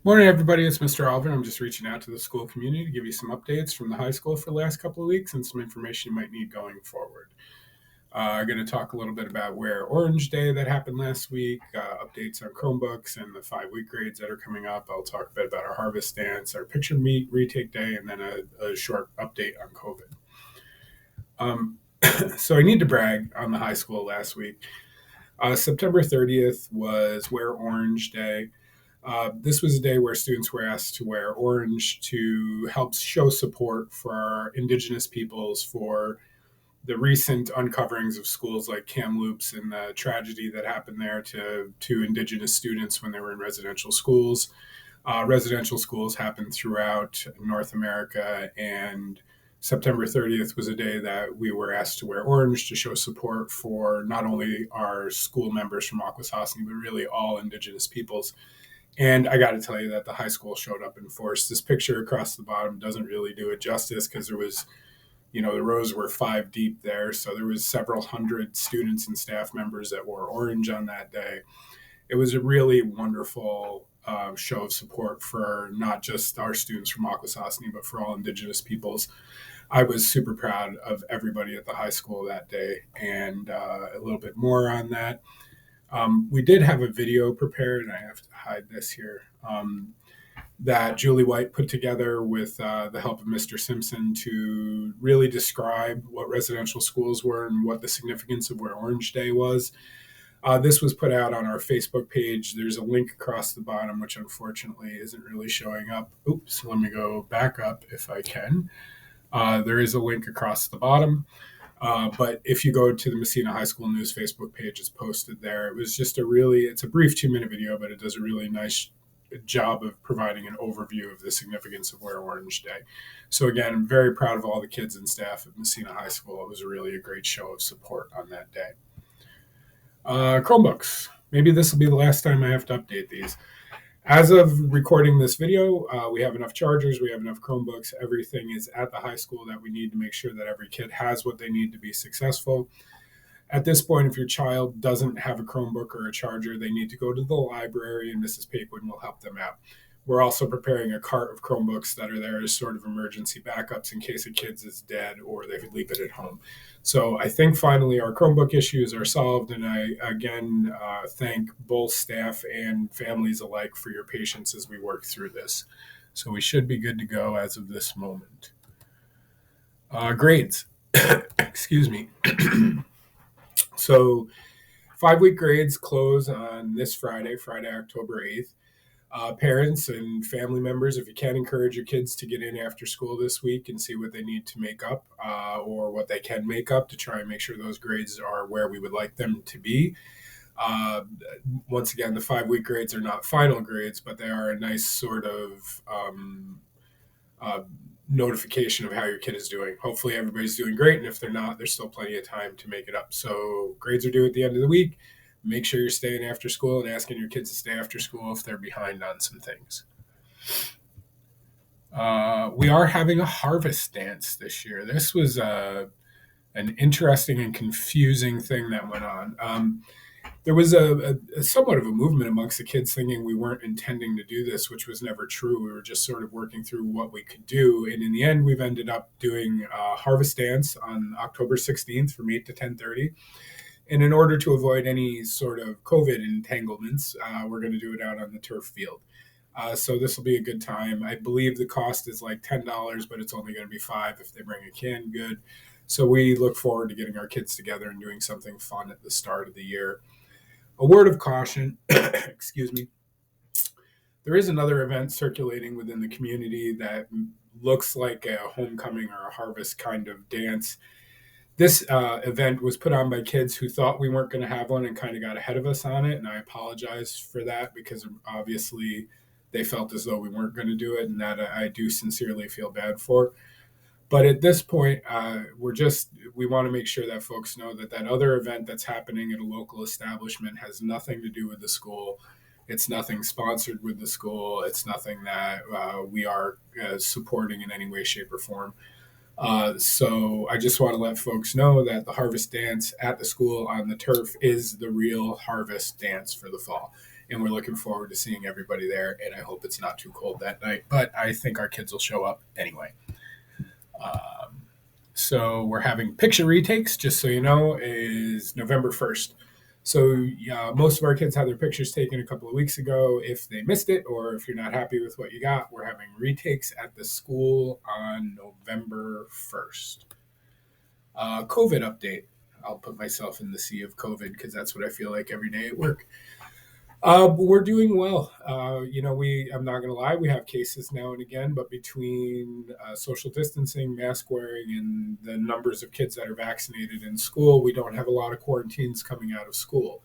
Morning, everybody. It's Mr. Alvin. I'm just reaching out to the school community to give you some updates from the high school for the last couple of weeks and some information you might need going forward. I'm going to talk a little bit about Wear Orange Day that happened last week, updates on Chromebooks and the 5-week grades that are coming up. I'll talk a bit about our harvest dance, our picture meet retake day, and then a short update on COVID. So I need to brag on the high school last week. September 30th was Wear Orange Day. This was a day where students were asked to wear orange to help show support for our Indigenous peoples for the recent uncoverings of schools like Kamloops and the tragedy that happened there to Indigenous students when they were in residential schools. Residential schools happen throughout North America, and September 30th was a day that we were asked to wear orange to show support for not only our school members from Akwesasne, but really all Indigenous peoples. And I got to tell you that the high school showed up in force. This picture across the bottom doesn't really do it justice because there was, the rows were 5 deep there. So there was several hundred students and staff members that wore orange on that day. It was a really wonderful show of support for not just our students from Akwesasne, but for all Indigenous peoples. I was super proud of everybody at the high school that day, and a little bit more on that. We did have a video prepared, and I have to hide this here, that Julie White put together with the help of Mr. Simpson to really describe what residential schools were and what the significance of Wear Orange Day was. This was put out on our Facebook page. There's a link across the bottom, which unfortunately isn't really showing up. Oops, let me go back up if I can. There is a link across the bottom. But if you go to the Messina High School News Facebook page, it's posted there. It's a brief 2-minute video, but it does a really nice job of providing an overview of the significance of Wear Orange Day. So again, I'm very proud of all the kids and staff at Messina High School. It was really a great show of support on that day. Chromebooks. Maybe this will be the last time I have to update these. As of recording this video, we have enough chargers, we have enough Chromebooks, everything is at the high school that we need to make sure that every kid has what they need to be successful. At this point, if your child doesn't have a Chromebook or a charger, they need to go to the library and Mrs. Paquin will help them out. We're also preparing a cart of Chromebooks that are there as sort of emergency backups in case a kid's is dead or they leave it at home. So I think finally our Chromebook issues are solved, and I again thank both staff and families alike for your patience as we work through this. So we should be good to go as of this moment. Grades. Excuse me. So 5-week grades close on this Friday, October 8th. Parents and family members, if you can, encourage your kids to get in after school this week and see what they need to make up or what they can make up to try and make sure those grades are where we would like them to be. Once again, the 5-week grades are not final grades, but they are a nice sort of notification of how your kid is doing. Hopefully everybody's doing great, and if they're not, there's still plenty of time to make it up. So grades are due at the end of the week. Make sure you're staying after school and asking your kids to stay after school if they're behind on some things. We are having a harvest dance this year. This was an interesting and confusing thing that went on. There was a somewhat of a movement amongst the kids thinking we weren't intending to do this, which was never true. We were just sort of working through what we could do. And in the end, we've ended up doing a harvest dance on October 16th from 8 to 10:30. And in order to avoid any sort of COVID entanglements, we're going to do it out on the turf field. So this will be a good time. I believe the cost is like $10, but it's only going to be $5 if they bring a canned good. So we look forward to getting our kids together and doing something fun at the start of the year. A word of caution, excuse me. There is another event circulating within the community that looks like a homecoming or a harvest kind of dance. This event was put on by kids who thought we weren't going to have one and kind of got ahead of us on it. And I apologize for that because obviously they felt as though we weren't going to do it, and that I do sincerely feel bad for. But at this point, we want to make sure that folks know that that other event that's happening at a local establishment has nothing to do with the school. It's nothing sponsored with the school. It's nothing that we are supporting in any way, shape, or form. So I just want to let folks know that the harvest dance at the school on the turf is the real harvest dance for the fall. and we're looking forward to seeing everybody there. And I hope it's not too cold that night, but I think our kids will show up anyway. Um, so we're having picture retakes, just so you know, is November 1st. So yeah, most of our kids had their pictures taken a couple of weeks ago. If they missed it or if you're not happy with what you got, we're having retakes at the school on November 1st. COVID update. I'll put myself in the sea of COVID because that's what I feel like every day at work. But we're doing well. I'm not going to lie, we have cases now and again, but between social distancing, mask wearing, and the numbers of kids that are vaccinated in school, we don't have a lot of quarantines coming out of school.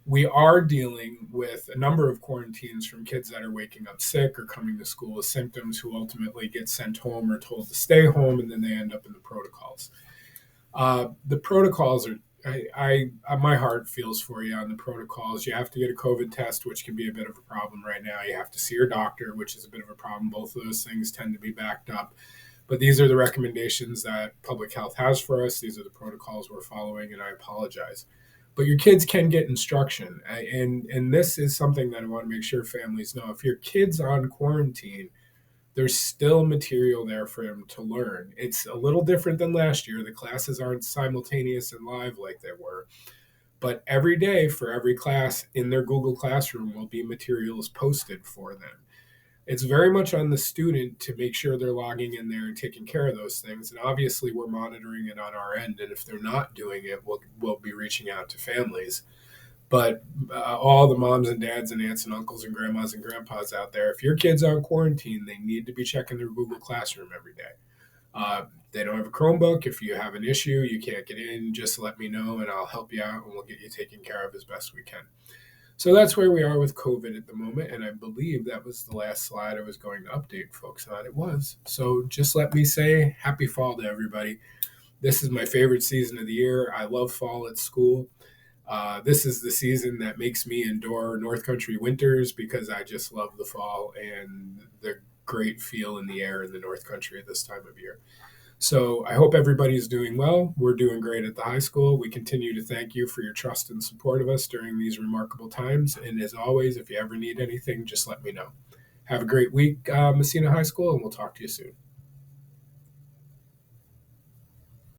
We are dealing with a number of quarantines from kids that are waking up sick or coming to school with symptoms who ultimately get sent home or told to stay home, and then they end up in the protocols. The protocols are, my heart feels for you on the protocols. You have to get a COVID test, which can be a bit of a problem right now. You have to see your doctor, which is a bit of a problem. Both of those things tend to be backed up. But these are the recommendations that public health has for us. These are the protocols we're following, and I apologize. But your kids can get instruction. And this is something that I want to make sure families know. If your kid's on quarantine, there's still material there for them to learn. It's a little different than last year. The classes aren't simultaneous and live like they were. But every day for every class in their Google Classroom will be materials posted for them. It's very much on the student to make sure they're logging in there and taking care of those things. And obviously, we're monitoring it on our end. And if they're not doing it, we'll be reaching out to families. But all the moms and dads and aunts and uncles and grandmas and grandpas out there, if your kid's on quarantine, they need to be checking their Google Classroom every day. They don't have a Chromebook. If you have an issue, you can't get in, just let me know and I'll help you out and we'll get you taken care of as best we can. So that's where we are with COVID at the moment. And I believe that was the last slide I was going to update folks on. It was. So just let me say happy fall to everybody. This is my favorite season of the year. I love fall at school. This is the season that makes me endure North Country winters because I just love the fall and the great feel in the air in the North Country at this time of year. So I hope everybody's doing well. We're doing great at the high school. We continue to thank you for your trust and support of us during these remarkable times. And as always, if you ever need anything, just let me know. Have a great week, Messina High School, and we'll talk to you soon.